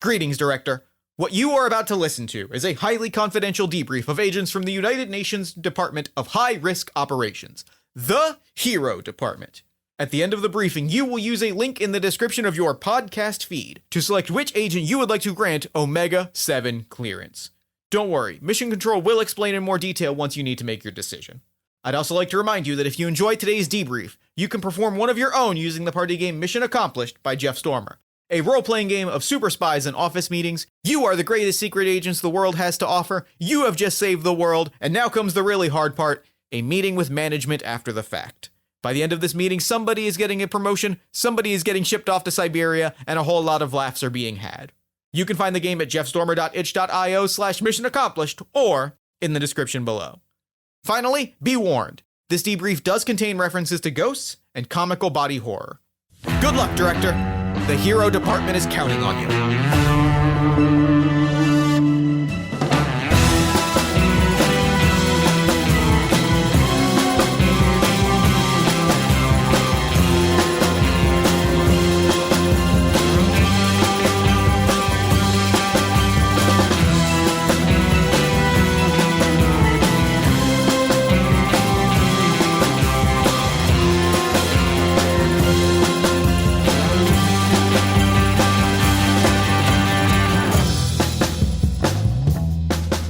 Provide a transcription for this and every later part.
Greetings, Director. What you are about to listen to is a highly confidential debrief of agents from the United Nations Department of High-Risk Operations, the Hero Department. At the end of the briefing, you will use a link in the description of your podcast feed to select which agent you would like to grant Omega-7 clearance. Don't worry, Mission Control will explain in more detail once you need to make your decision. I'd also like to remind you that if you enjoyed today's debrief, you can perform one of your own using the party game Mission Accomplished by Jeff Stormer. A role-playing game of super-spies and office meetings. You are the greatest secret agents the world has to offer. You have just saved the world. And now comes the really hard part, a meeting with management after the fact. By the end of this meeting, somebody is getting a promotion, somebody is getting shipped off to Siberia, and a whole lot of laughs are being had. You can find the game at jeffstormer.itch.io/mission accomplished or in the description below. Finally, be warned. This debrief does contain references to ghosts and comical body horror. Good luck, Director. The Hero Department is counting on you.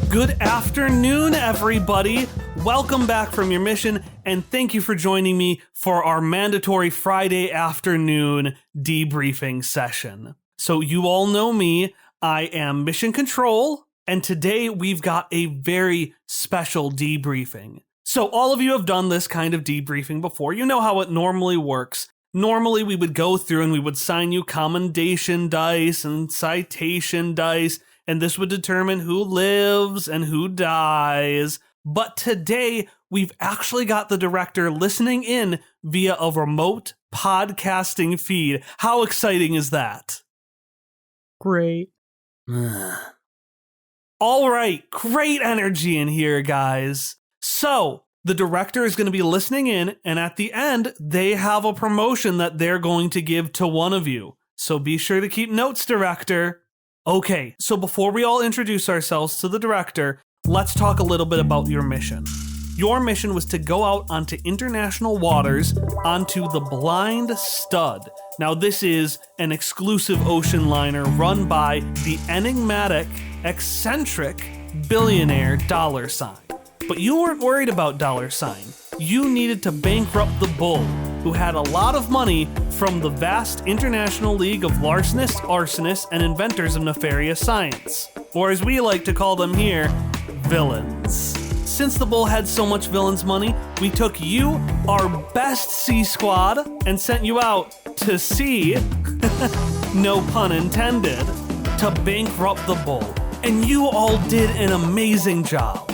Good afternoon, everybody. Welcome back from your mission, and thank you for joining me for our mandatory Friday afternoon debriefing session. So you all know me. I am Mission Control, and today we've got a very special debriefing. So all of you have done this kind of debriefing before. You know how it normally works. Normally we would go through and we would assign you commendation dice and citation dice, and this would determine who lives and who dies. But today, we've actually got the director listening in via a remote podcasting feed. How exciting is that? Great. All right, great energy in here, guys. So, the director is going to be listening in, and at the end, they have a promotion that they're going to give to one of you. So be sure to keep notes, director. Okay, so before we all introduce ourselves to the director, let's talk a little bit about your mission. Your mission was to go out onto international waters onto the Blind Stud. Now this is an exclusive ocean liner run by the enigmatic, eccentric, billionaire $. But you weren't worried about $. You needed to bankrupt the bull, who had a lot of money from the vast International League of Larcenists, Arsonists, and Inventors of Nefarious Science. Or as we like to call them here, villains. Since the bull had so much villains money, we took you, our best sea squad, and sent you out to sea, no pun intended, to bankrupt the bull. And you all did an amazing job.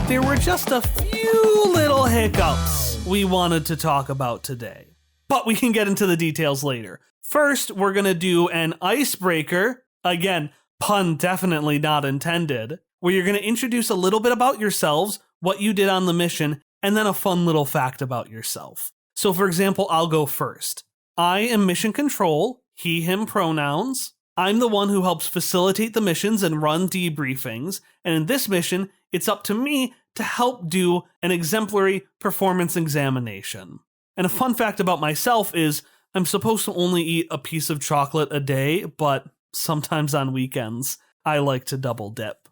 There were just a few little hiccups we wanted to talk about today, but we can get into the details later. First, we're going to do an icebreaker, again, pun definitely not intended, where you're going to introduce a little bit about yourselves, what you did on the mission, and then a fun little fact about yourself. So for example, I'll go first. I am Mission Control, he, him pronouns. I'm the one who helps facilitate the missions and run debriefings, and in this mission, it's up to me to help do an exemplary performance examination. And a fun fact about myself is I'm supposed to only eat a piece of chocolate a day, but sometimes on weekends, I like to double dip.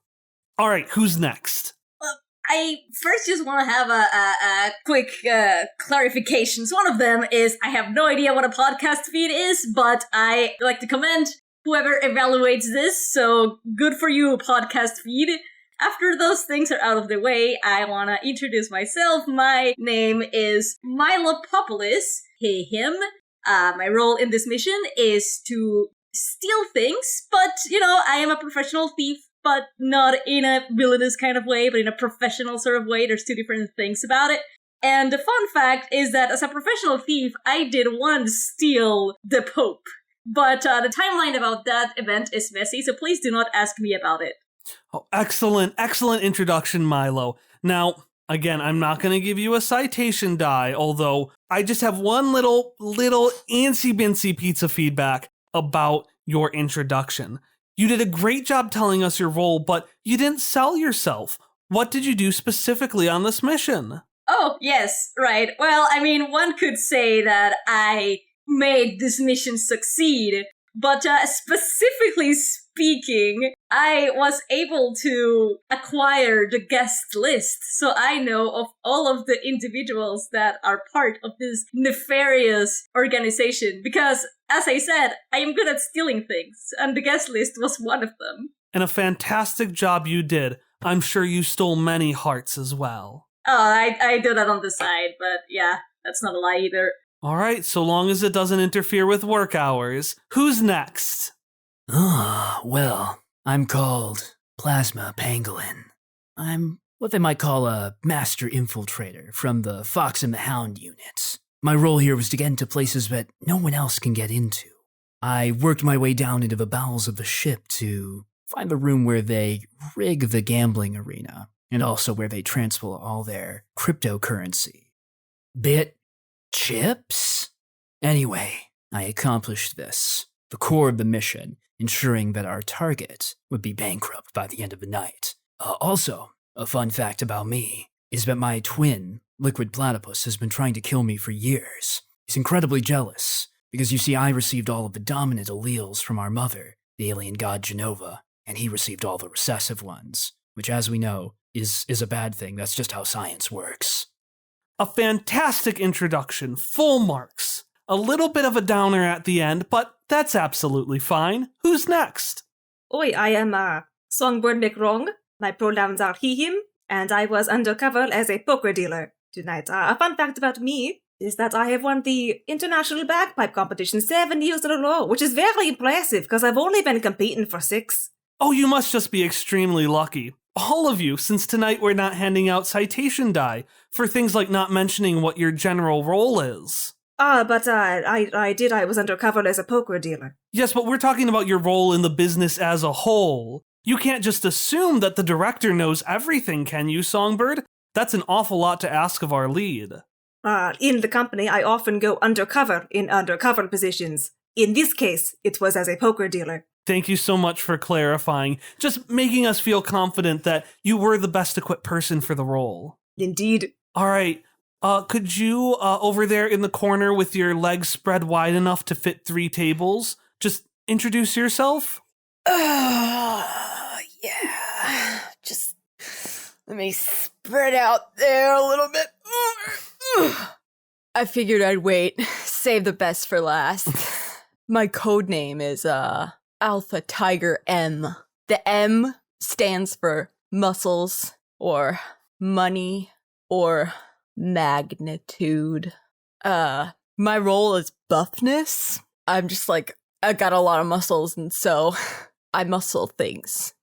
All right, who's next? I first just want to have a quick clarifications. One of them is I have no idea what a podcast feed is, but I like to commend whoever evaluates this, so good for you, podcast feed. After those things are out of the way, I want to introduce myself. My name is Milo, he, him. My role in this mission is to steal things, but, I am a professional thief, but not in a villainous kind of way, but in a professional sort of way. There's two different things about it. And the fun fact is that as a professional thief, I did once steal the Pope. But the timeline about that event is messy, so please do not ask me about it. Oh, excellent introduction, Milo. Now, again, I'm not going to give you a citation die, although I just have one little antsy-bintsy pizza feedback about your introduction. You did a great job telling us your role, but you didn't sell yourself. What did you do specifically on this mission? Oh, yes, right. Well, I mean, one could say that I made this mission succeed, but specifically speaking, I was able to acquire the guest list, so I know of all of the individuals that are part of this nefarious organization, because, as I said, I am good at stealing things, and the guest list was one of them. And a fantastic job you did. I'm sure you stole many hearts as well. Oh, I do that on the side, but yeah, that's not a lie either. All right, so long as it doesn't interfere with work hours. Who's next? Well, I'm called Plasma Pangolin. I'm what they might call a master infiltrator from the Fox and the Hound units. My role here was to get into places that no one else can get into. I worked my way down into the bowels of the ship to find the room where they rig the gambling arena, and also where they transfer all their cryptocurrency. Chips? Anyway, I accomplished this, the core of the mission, ensuring that our target would be bankrupt by the end of the night. Also, a fun fact about me is that my twin, Liquid Platypus, has been trying to kill me for years. He's incredibly jealous, because you see I received all of the dominant alleles from our mother, the alien god Genova, and he received all the recessive ones, which as we know, is a bad thing. That's just how science works. A fantastic introduction, full marks. A little bit of a downer at the end, but that's absolutely fine. Who's next? Oi, I am Songbird McWrong. My pronouns are he, him, and I was undercover as a poker dealer tonight. A fun fact about me is that I have won the International Bagpipe Competition 7 years in a row, which is very impressive because I've only been competing for 6. Oh, you must just be extremely lucky. All of you, since tonight we're not handing out citation die for things like not mentioning what your general role is. I was undercover as a poker dealer. Yes, but we're talking about your role in the business as a whole. You can't just assume that the director knows everything, can you, Songbird? That's an awful lot to ask of our lead. In the company, I often go undercover in undercover positions. In this case, it was as a poker dealer. Thank you so much for clarifying, just making us feel confident that you were the best equipped person for the role. Indeed. All right, could you, over there in the corner with your legs spread wide enough to fit 3 tables, just introduce yourself? Yeah. Just let me spread out there a little bit. I figured I'd wait, save the best for last. My code name is, Alpha Tiger M. The M stands for muscles, or money, or magnitude. My role is buffness. I'm just like, I got a lot of muscles, and so I muscle things.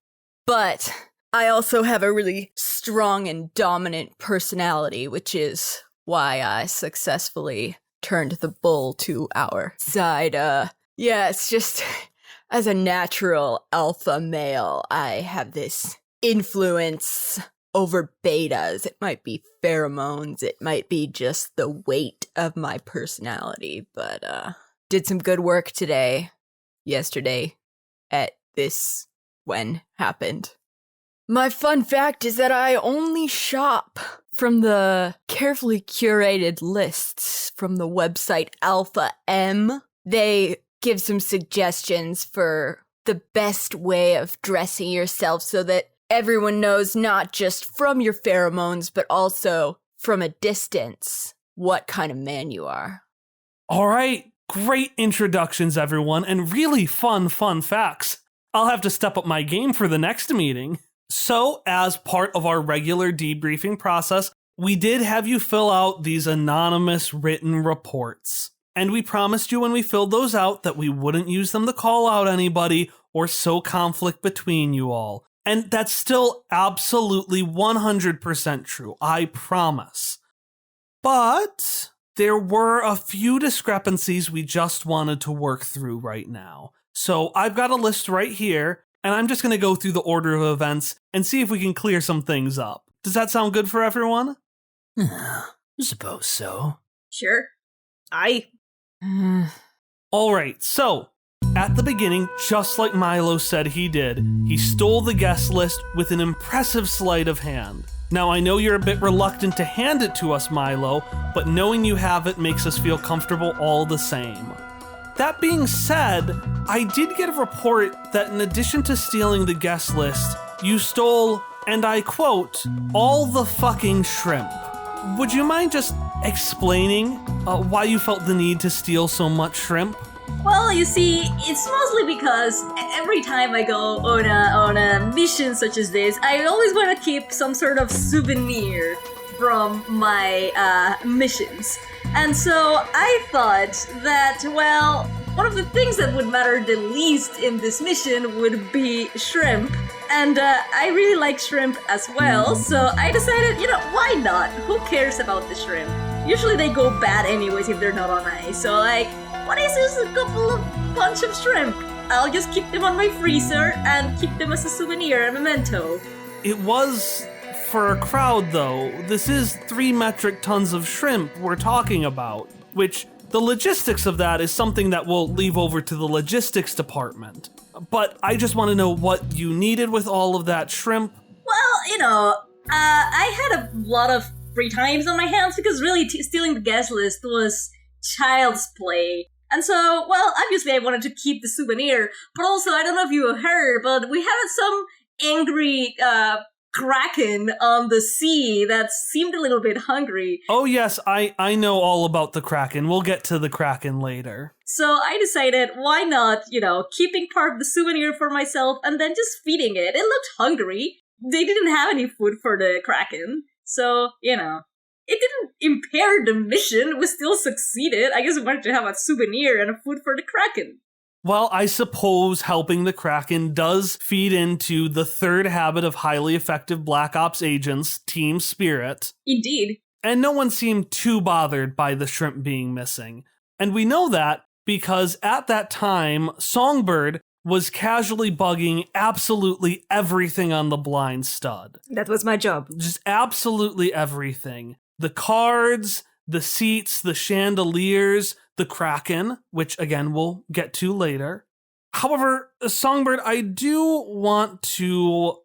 But I also have a really strong and dominant personality, which is why I successfully turned the bull to our side. Yeah, it's just, as a natural alpha male, I have this influence over betas. It might be pheromones, it might be just the weight of my personality, but did some good work yesterday, at this when happened. My fun fact is that I only shop from the carefully curated lists from the website Alpha M. They give some suggestions for the best way of dressing yourself so that everyone knows not just from your pheromones, but also from a distance what kind of man you are. All right, great introductions, everyone, and really fun facts. I'll have to step up my game for the next meeting. So, as part of our regular debriefing process, we did have you fill out these anonymous written reports. And we promised you when we filled those out that we wouldn't use them to call out anybody or sow conflict between you all. And that's still absolutely 100% true, I promise. But there were a few discrepancies we just wanted to work through right now. So I've got a list right here, and I'm just going to go through the order of events and see if we can clear some things up. Does that sound good for everyone? Suppose so. Sure. Aye. All right, so at the beginning, just like Milo said he did, he stole the guest list with an impressive sleight of hand. Now, I know you're a bit reluctant to hand it to us, Milo, but knowing you have it makes us feel comfortable all the same. That being said, I did get a report that in addition to stealing the guest list, you stole, and I quote, all the fucking shrimp. Would you mind just explaining why you felt the need to steal so much shrimp? Well, you see, it's mostly because every time I go on a mission such as this, I always want to keep some sort of souvenir from my missions. And so I thought that, well, one of the things that would matter the least in this mission would be shrimp. And I really like shrimp as well, so I decided, why not? Who cares about the shrimp? Usually they go bad anyways if they're not on ice, so what is this, a bunch of shrimp? I'll just keep them on my freezer and keep them as a souvenir, a memento. It was for a crowd, though. This is 3 metric tons of shrimp we're talking about, which the logistics of that is something that we'll leave over to the logistics department. But I just want to know what you needed with all of that shrimp. Well, I had a lot of free times on my hands because really stealing the guest list was child's play. And so, well, obviously I wanted to keep the souvenir, but also, I don't know if you heard, but we had some angry Kraken on the sea that seemed a little bit hungry. Oh yes, I know all about the Kraken. We'll get to the Kraken later. So I decided, why not, keeping part of the souvenir for myself and then just feeding it. It looked hungry. They didn't have any food for the Kraken. So, it didn't impair the mission. We still succeeded. I just wanted to have a souvenir and a food for the Kraken. Well, I suppose helping the Kraken does feed into the 3rd habit of highly effective Black Ops agents, team spirit. Indeed. And no one seemed too bothered by the shrimp being missing. And we know that because at that time, Songbird was casually bugging absolutely everything on the blind stud. That was my job. Just absolutely everything. The cards, the seats, the chandeliers, the Kraken, which again we'll get to later. However, Songbird, I don't want to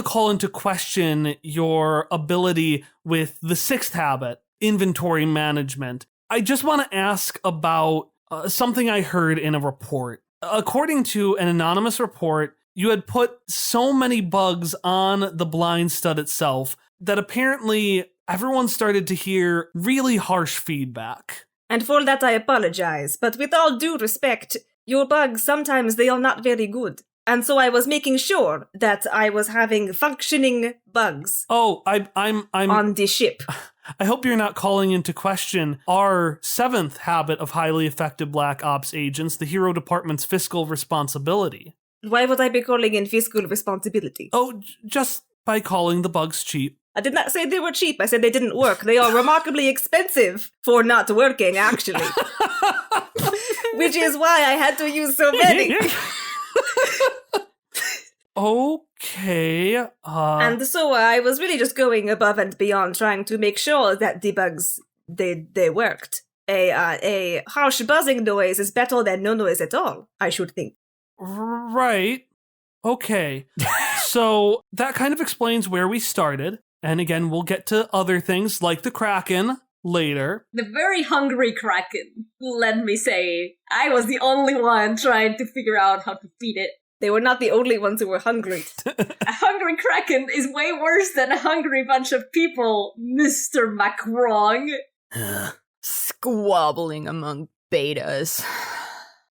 call into question your ability with the 6th habit, inventory management. I just want to ask about something I heard in a report. According to an anonymous report, you had put so many bugs on the blind stud itself that apparently everyone started to hear really harsh feedback. And for that I apologize, but with all due respect, your bugs, sometimes they are not very good. And so I was making sure that I was having functioning bugs. Oh, I'm on the ship. I hope you're not calling into question our 7th habit of highly effective Black Ops agents, the Hero Department's fiscal responsibility. Why would I be calling in fiscal responsibility? Oh, just by calling the bugs cheap. I did not say they were cheap. I said they didn't work. They are remarkably expensive for not working, actually. Which is why I had to use so many. Okay. And so I was really just going above and beyond, trying to make sure that the bugs, they worked. A harsh buzzing noise is better than no noise at all, I should think. Right. Okay. So that kind of explains where we started. And again, we'll get to other things like the Kraken later. The very hungry Kraken, let me say. I was the only one trying to figure out how to feed it. They were not the only ones who were hungry. A hungry Kraken is way worse than a hungry bunch of people, Mr. Macron. Squabbling among betas.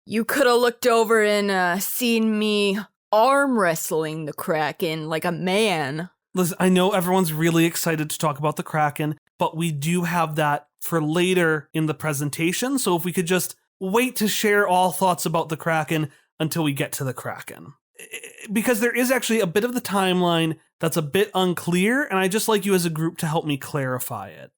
You could have looked over and seen me arm wrestling the Kraken like a man. Listen, I know everyone's really excited to talk about the Kraken, but we do have that for later in the presentation, so if we could just wait to share all thoughts about the Kraken until we get to the Kraken. Because there is actually a bit of the timeline that's a bit unclear, and I'd just like you as a group to help me clarify it.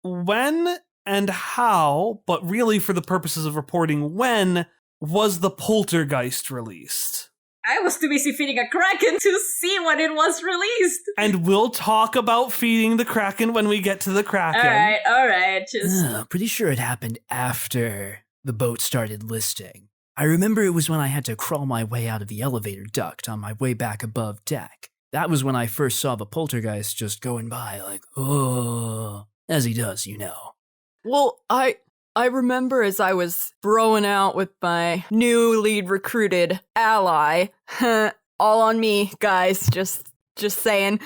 When and how, but really for the purposes of reporting when, was the poltergeist released? I was too busy feeding a Kraken to see when it was released. And we'll talk about feeding the Kraken when we get to the Kraken. All right. Just Pretty sure it happened after the boat started listing. I remember it was when I had to crawl my way out of the elevator duct on my way back above deck. That was when I first saw the poltergeist just going by like, oh, as he does, you know. Well, I remember as I was throwing out with my newly recruited ally, all on me, guys, just saying,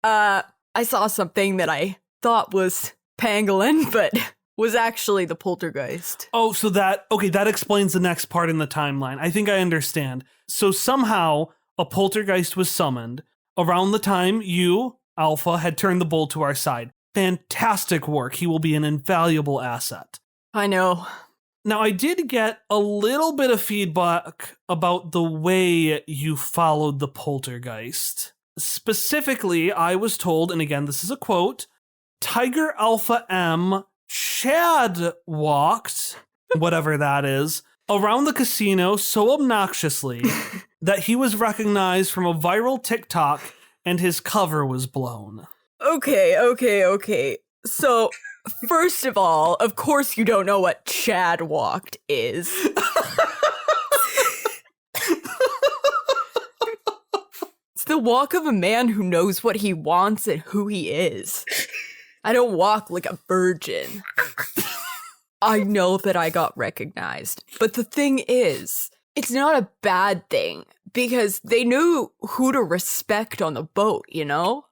I saw something that I thought was Pangolin, but was actually the poltergeist. Oh, so that explains the next part in the timeline. I think I understand. So somehow a poltergeist was summoned around the time you, Alpha, had turned the bull to our side. Fantastic work. He will be an invaluable asset. I know. Now, I did get a little bit of feedback about the way you followed the poltergeist. Specifically, I was told, and again, this is a quote, Tiger Alpha M Chad walked, whatever that is, around the casino so obnoxiously that he was recognized from a viral TikTok and his cover was blown. Okay. So, first of all, of course you don't know what Chad walked is. It's the walk of a man who knows what he wants and who he is. I don't walk like a virgin. I know that I got recognized. But the thing is, it's not a bad thing because they knew who to respect on the boat, you know?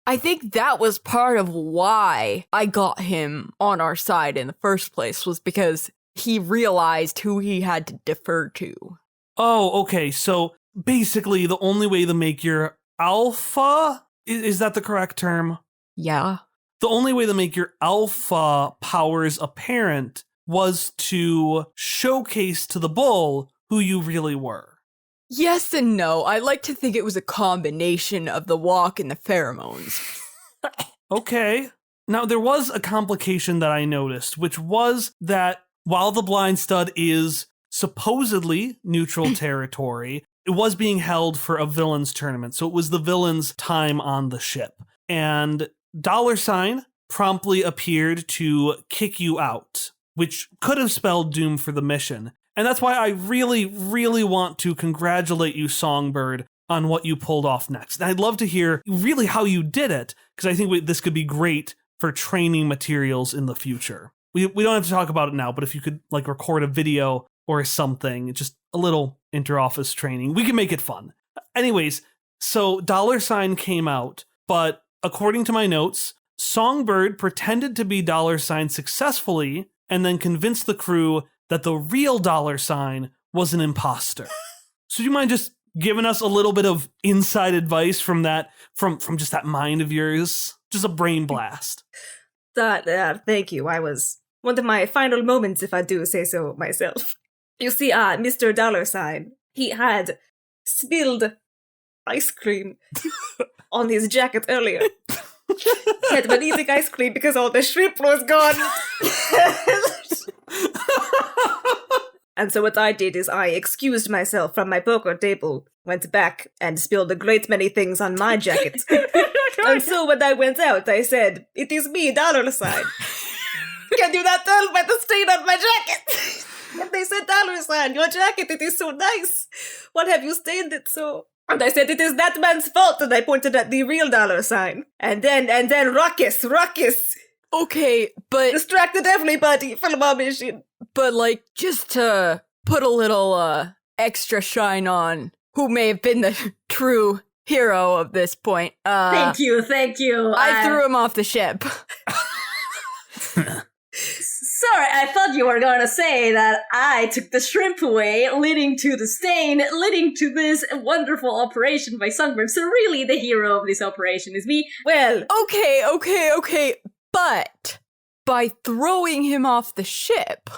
I think that was part of why I got him on our side in the first place, was because he realized who he had to defer to. Oh, okay. So basically, the only way to make your alpha, is that the correct term? Yeah. The only way to make your alpha powers apparent was to showcase to the bull who you really were. Yes and no. I like to think it was a combination of the walk and the pheromones. Okay. Now, there was a complication that I noticed, which was that while the blind stud is supposedly neutral territory, it was being held for a villains tournament. So it was the villains' time on the ship. And $sign promptly appeared to kick you out, which could have spelled doom for the mission. And that's why I really, really want to congratulate you, Songbird, on what you pulled off next. And I'd love to hear really how you did it, because I think this could be great for training materials in the future. We don't have to talk about it now, but if you could like record a video or something, just a little inter-office training, we can make it fun. Anyways, so $sign came out, but according to my notes, Songbird pretended to be $sign successfully and then convinced the crew that the real $sign was an imposter. So do you mind just giving us a little bit of inside advice from that, from just that mind of yours? Just a brain blast. Thank you. I was one of my final moments, if I do say so myself. You see, Mr. $sign, he had spilled ice cream on his jacket earlier. He had been eating ice cream because all the shrimp was gone. And so what I did is I excused myself from my poker table, went back, and spilled a great many things on my jacket. And so when I went out, I said, "It is me, $sign. Can you not tell by the stain on my jacket?" And they said, $sign, your jacket, it is so nice. What have you stained it so? And I said, "It is that man's fault," and I pointed at the real $sign. And then ruckus. Okay, but Distracted everybody from our mission. But like, just to put a little extra shine on who may have been the true hero of this point. Thank you. I threw him off the ship. Sorry, I thought you were going to say that I took the shrimp away, leading to the stain, leading to this wonderful operation by Songbird. So really, the hero of this operation is me. Well, Okay. But by throwing him off the ship,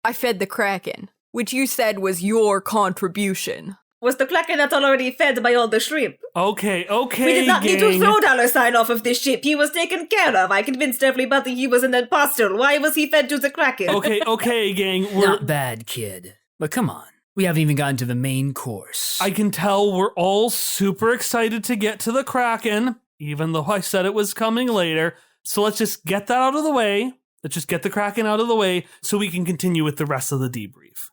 I fed the Kraken, which you said was your contribution. was the Kraken not already fed by all the shrimp? Okay, We did not need to gang. throw $sign off of this ship. He was taken care of. I convinced everybody he was an imposter. Why was he fed to the Kraken? Okay, gang. Not bad, kid. But come on. We haven't even gotten to the main course. I can tell we're all super excited to get to the Kraken, even though I said it was coming later. So let's just get that out of the way. Let's just get the Kraken out of the way so we can continue with the rest of the debrief.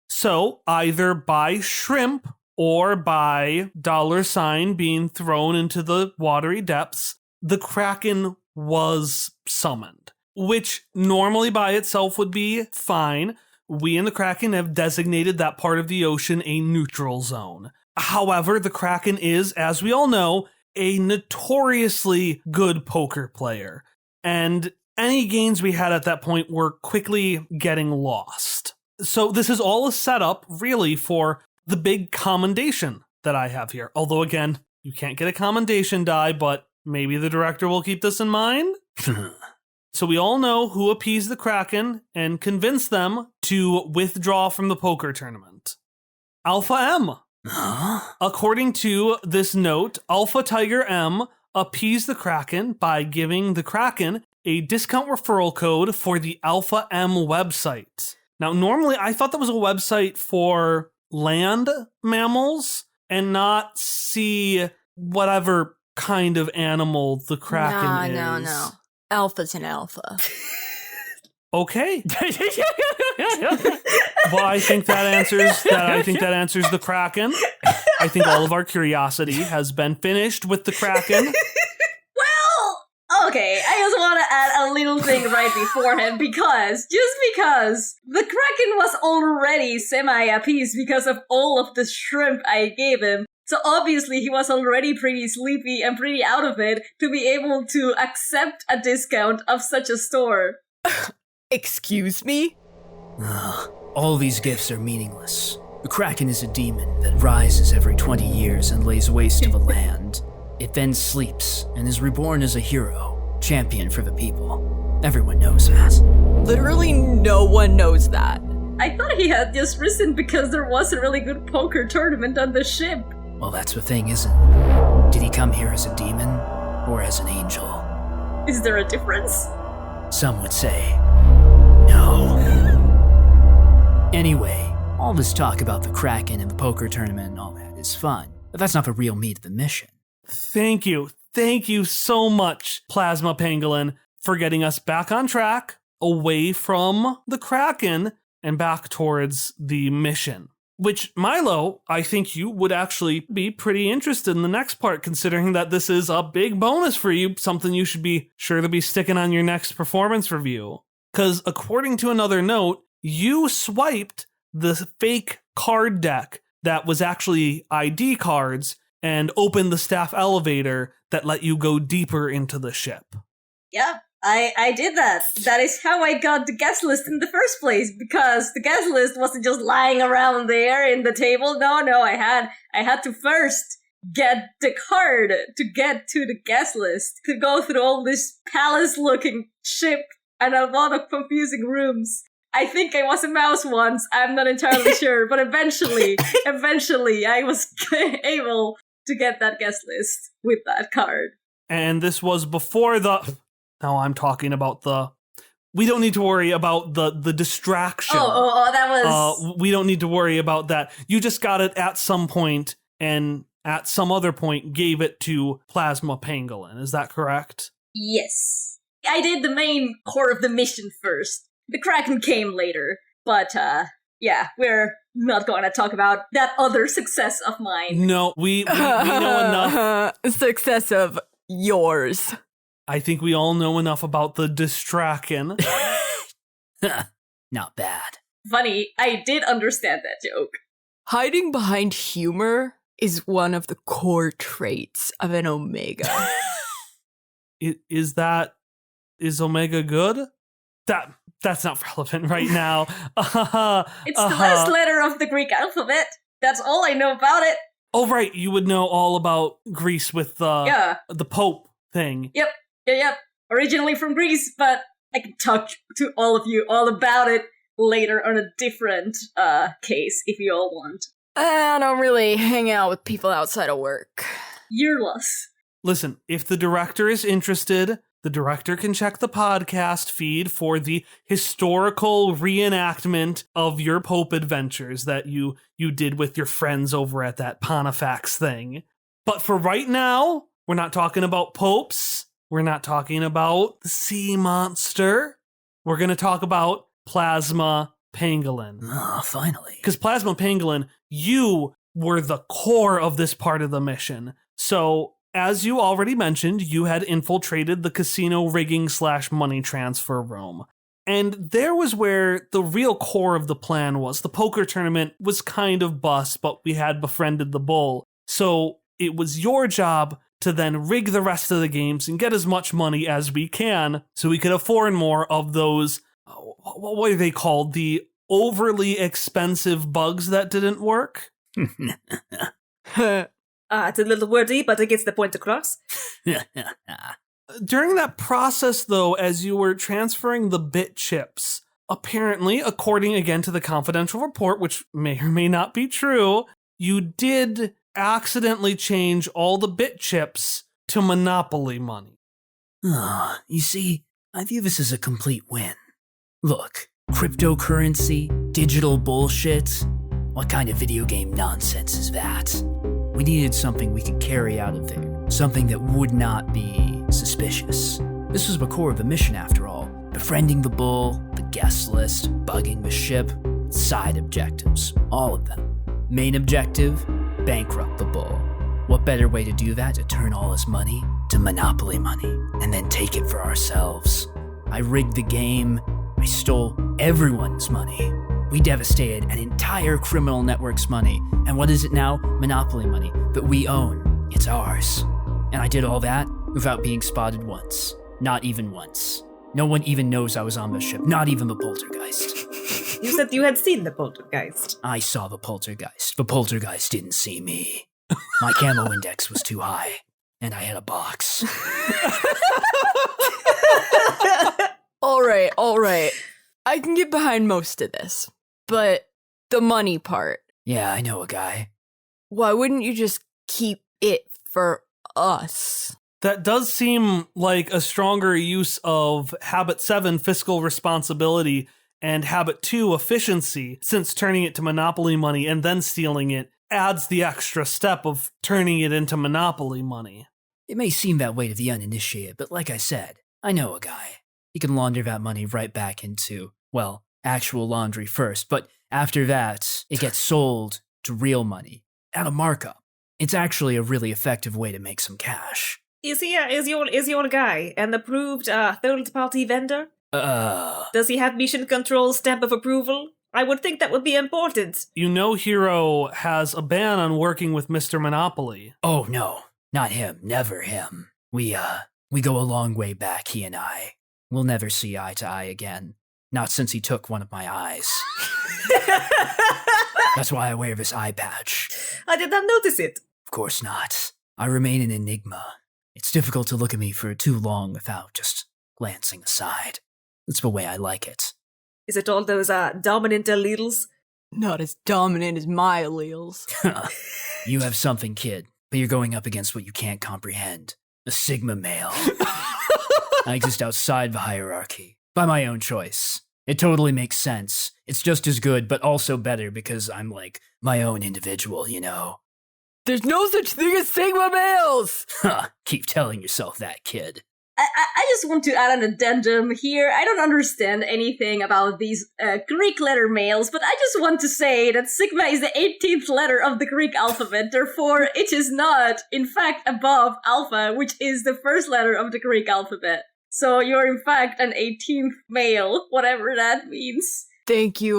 So either by shrimp or by $ being thrown into the watery depths, the Kraken was summoned, which normally by itself would be fine. We in the Kraken have designated that part of the ocean a neutral zone. However, the Kraken is, as we all know, a notoriously good poker player, and any gains we had at that point were quickly getting lost. So this is all a setup, really, for the big commendation that I have here. Although, again, you can't get a commendation die, but maybe the director will keep this in mind. So we all know who appeased the Kraken and convinced them to withdraw from the poker tournament. Alpha M. According to this note, Alpha Tiger M appeased the Kraken by giving the Kraken a discount referral code for the Alpha M website. Now, normally I thought that was a website for land mammals and not sea whatever kind of animal the Kraken is. No. Alpha's an alpha. Okay. Well, I think that answers the Kraken. I think all of our curiosity has been finished with the Kraken. Well, okay, I just want to add a little thing right beforehand because the Kraken was already semi-appeased because of all of the shrimp I gave him. So obviously he was already pretty sleepy and pretty out of it to be able to accept a discount of such a store. Excuse me? All these gifts are meaningless. The Kraken is a demon that rises every 20 years and lays waste to a land. It then sleeps and is reborn as a hero, champion for the people. Everyone knows that. Literally no one knows that. I thought he had just risen because there was a really good poker tournament on the ship. Well, that's the thing, isn't it? Did he come here as a demon or as an angel? Is there a difference? Some would say no. Anyway, all this talk about the Kraken and the poker tournament and all that is fun, but that's not the real meat of the mission. Thank you. Thank you so much, Plasma Pangolin, for getting us back on track, away from the Kraken, and back towards the mission. Which, Milo, I think you would actually be pretty interested in the next part, considering that this is a big bonus for you, something you should be sure to be sticking on your next performance review. Because according to another note, you swiped the fake card deck that was actually ID cards and opened the staff elevator that let you go deeper into the ship. Yeah, I did that. That is how I got the guest list in the first place, because the guest list wasn't just lying around there in the table. No, I had to first get the card to get to the guest list, to go through all this palace-looking ship and a lot of confusing rooms. I think I was a mouse once, I'm not entirely sure, but eventually I was able to get that guest list with that card. And this was before the... Now I'm talking about the... We don't need to worry about the distraction. Oh, that was... we don't need to worry about that. You just got it at some point, and at some other point gave it to Plasma Pangolin. Is that correct? Yes. I did the main core of the mission first. The Kraken came later. But, yeah, we're not going to talk about that other success of mine. No, we know enough. Success of yours. I think we all know enough about the distraction. Not bad. Funny, I did understand that joke. Hiding behind humor is one of the core traits of an Omega. Is Omega good? That's not relevant right now. It's the last letter of the Greek alphabet. That's all I know about it. Oh, right. You would know all about Greece with the Pope thing. Yep. Originally from Greece, but I can talk to all of you all about it later on a different case if you all want. I don't really hang out with people outside of work. You're lost. Listen, if the director is interested, the director can check the podcast feed for the historical reenactment of your Pope adventures that you did with your friends over at that Pontifex thing. But for right now, we're not talking about popes. We're not talking about the sea monster. We're going to talk about Plasma Pangolin. Ah, finally. Because Plasma Pangolin, you were the core of this part of the mission. So, as you already mentioned, you had infiltrated the casino rigging / money transfer room. And there was where the real core of the plan was. The poker tournament was kind of bust, but we had befriended the bull. So it was your job to then rig the rest of the games and get as much money as we can so we could afford more of those, what are they called? The overly expensive bugs that didn't work? It's a little wordy, but it gets the point across. During that process, though, as you were transferring the bit chips, apparently, according again to the confidential report, which may or may not be true, you did accidentally change all the bit chips to Monopoly money. You see, I view this as a complete win. Look, cryptocurrency, digital bullshit. What kind of video game nonsense is that? We needed something we could carry out of there. Something that would not be suspicious. This was the core of the mission after all. Befriending the bull, the guest list, bugging the ship, side objectives, all of them. Main objective, bankrupt the bull. What better way to do that to turn all his money to Monopoly money and then take it for ourselves? I rigged the game. I stole everyone's money. We devastated an entire criminal network's money. And what is it now? Monopoly money that we own. It's ours. And I did all that without being spotted once. Not even once. No one even knows I was on the ship, not even the poltergeist. You said you had seen the poltergeist. I saw the poltergeist. The poltergeist didn't see me. My camo index was too high, and I had a box. All right. I can get behind most of this. But the money part, Yeah, I know a guy. why wouldn't you just keep it for us? That does seem like a stronger use of Habit 7, fiscal responsibility, and Habit 2, efficiency, since turning it to Monopoly money and then stealing it adds the extra step of turning it into Monopoly money. It may seem that way to the uninitiated, but like I said, I know a guy. He can launder that money right back into, well, actual laundry first, but after that, it gets sold to real money at a markup. It's actually a really effective way to make some cash. Is your guy an approved third-party vendor? Does he have mission control stamp of approval? I would think that would be important. You know Hero has a ban on working with Mr. Monopoly. Oh no, not him, never him. We go a long way back, he and I. We'll never see eye to eye again. Not since he took one of my eyes. That's why I wear this eye patch. I did not notice it. Of course not. I remain an enigma. It's difficult to look at me for too long without just glancing aside. That's the way I like it. Is it all those dominant alleles? Not as dominant as my alleles. You have something, kid, but you're going up against what you can't comprehend. A Sigma male. I exist outside the hierarchy, by my own choice. It totally makes sense. It's just as good, but also better because I'm like my own individual, you know? There's no such thing as Sigma males! Keep telling yourself that, kid. I just want to add an addendum here. I don't understand anything about these Greek letter males, but I just want to say that Sigma is the 18th letter of the Greek alphabet, therefore it is not, in fact, above Alpha, which is the first letter of the Greek alphabet. So you're in fact an 18th male, whatever that means. Thank you,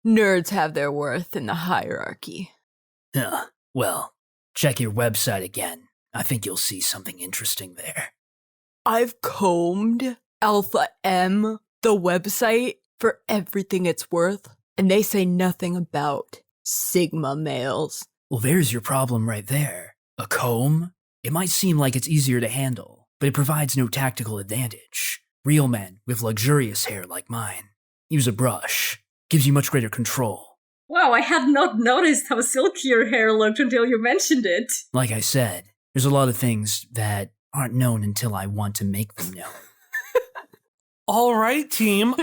nerds have their worth in the hierarchy. Well, check your website again. I think you'll see something interesting there. I've combed Alpha M, the website, for everything it's worth, and they say nothing about Sigma males. Well, there's your problem right there. A comb? It might seem like it's easier to handle, but it provides no tactical advantage. Real men with luxurious hair like mine use a brush. Gives you much greater control. Wow, I had not noticed how silky your hair looked until you mentioned it. Like I said, there's a lot of things that aren't known until I want to make them known. All right, team.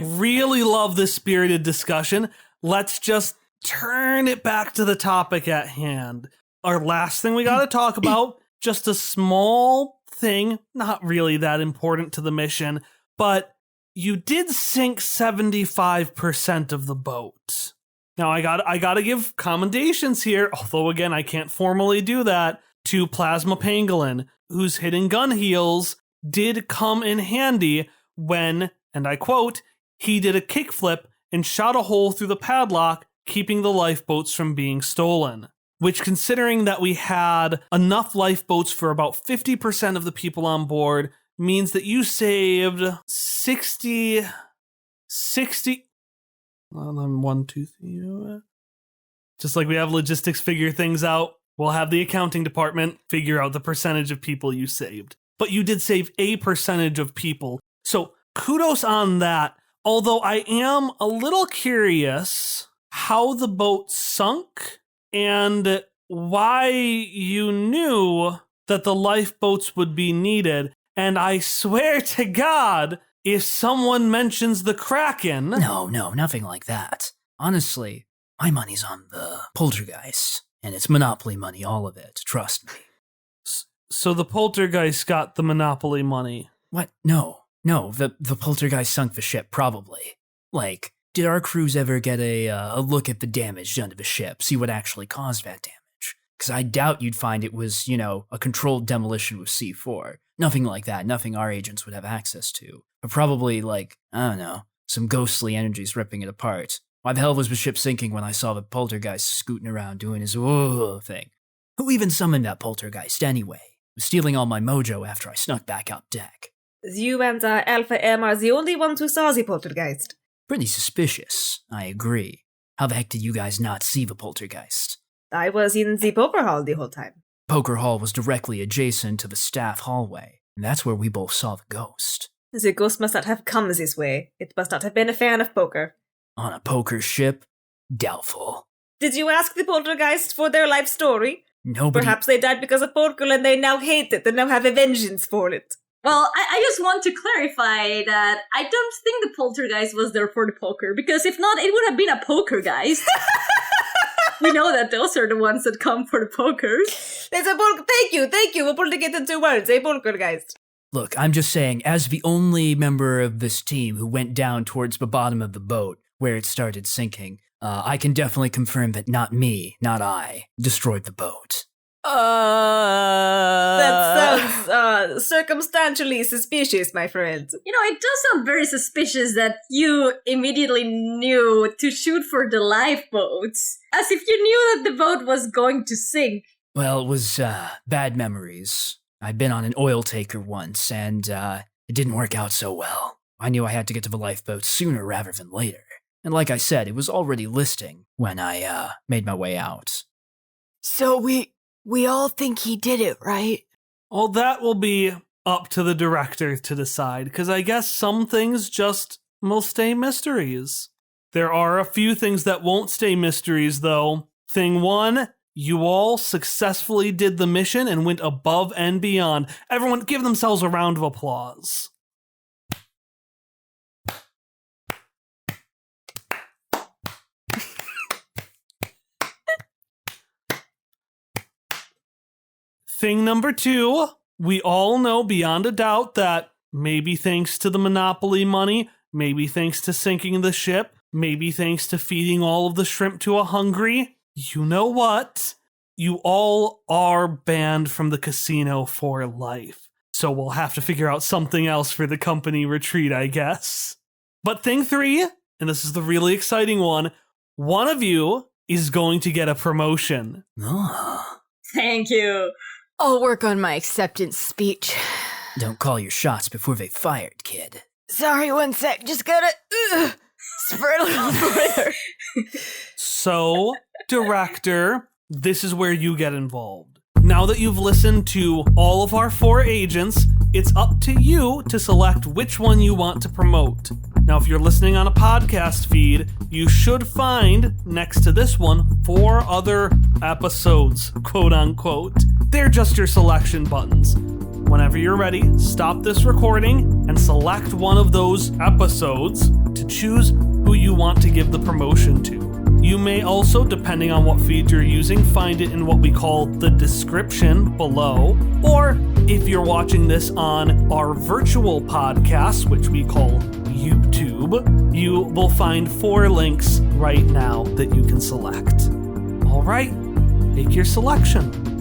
Really love this spirited discussion. Let's just turn it back to the topic at hand. Our last thing we got to talk about, just a small thing, not really that important to the mission, but you did sink 75% of the boat. Now, I gotta give commendations here, although again, I can't formally do that, to Plasma Pangolin, whose hidden gun heels did come in handy when, and I quote, he did a kickflip and shot a hole through the padlock, keeping the lifeboats from being stolen. Which, considering that we had enough lifeboats for about 50% of the people on board, means that you saved 60 1, 2, 3. Just like we have logistics figure things out, we'll have the accounting department figure out the percentage of people you saved. But you did save a percentage of people. So kudos on that. Although I am a little curious how the boat sunk and why you knew that the lifeboats would be needed. And I swear to God, if someone mentions the Kraken... No, nothing like that. Honestly, my money's on the poltergeist, and it's Monopoly money, all of it, trust me. So the poltergeist got the Monopoly money? What? No, the poltergeist sunk the ship, probably. Like, did our crews ever get a look at the damage done to the ship, see what actually caused that damage? Because I doubt you'd find it was, a controlled demolition with C4. Nothing like that, nothing our agents would have access to. But probably, some ghostly energies ripping it apart. Why the hell was the ship sinking when I saw the poltergeist scooting around doing his thing? Who even summoned that poltergeist anyway? Was stealing all my mojo after I snuck back out deck. You and Alpha M are the only ones who saw the poltergeist. Pretty suspicious, I agree. How the heck did you guys not see the poltergeist? I was in the poker hall the whole time. Poker hall was directly adjacent to the staff hallway, and that's where we both saw the ghost. The ghost must not have come this way. It must not have been a fan of poker. On a poker ship? Doubtful. Did you ask the poltergeist for their life story? Nobody... Perhaps they died because of poker and they now hate it and now have a vengeance for it. Well, I just want to clarify that I don't think the poltergeist was there for the poker, because if not, it would have been a pokergeist. We know that those are the ones that come for the pokers. There's a Thank you. We're putting it into words. A poltergeist. Look, I'm just saying, as the only member of this team who went down towards the bottom of the boat where it started sinking, I can definitely confirm that not I, destroyed the boat. That sounds circumstantially suspicious, my friend. It does sound very suspicious that you immediately knew to shoot for the lifeboats, as if you knew that the boat was going to sink. Well, it was bad memories. I'd been on an oil taker once, and it didn't work out so well. I knew I had to get to the lifeboat sooner rather than later. And like I said, it was already listing when I made my way out. So we all think he did it, right? Well, that will be up to the director to decide, because I guess some things just will stay mysteries. There are a few things that won't stay mysteries, though. Thing 1, you all successfully did the mission and went above and beyond. Everyone give themselves a round of applause. Thing number 2, we all know beyond a doubt that maybe thanks to the Monopoly money, maybe thanks to sinking the ship, maybe thanks to feeding all of the shrimp to a hungry, you know what? You all are banned from the casino for life. So we'll have to figure out something else for the company retreat, I guess. But thing 3, and this is the really exciting one of you is going to get a promotion. Oh. Thank you. I'll work on my acceptance speech. Don't call your shots before they fired, kid. Sorry, one sec. Just gotta spread a little further. So, director, this is where you get involved. Now that you've listened to all of our 4 agents, it's up to you to select which one you want to promote. Now, if you're listening on a podcast feed, you should find, next to this one, 4 other episodes, quote unquote. They're just your selection buttons. Whenever you're ready, stop this recording and select one of those episodes to choose who you want to give the promotion to. You may also, depending on what feed you're using, find it in what we call the description below. Or if you're watching this on our virtual podcast, which we call YouTube, you will find 4 links right now that you can select. All right, make your selection.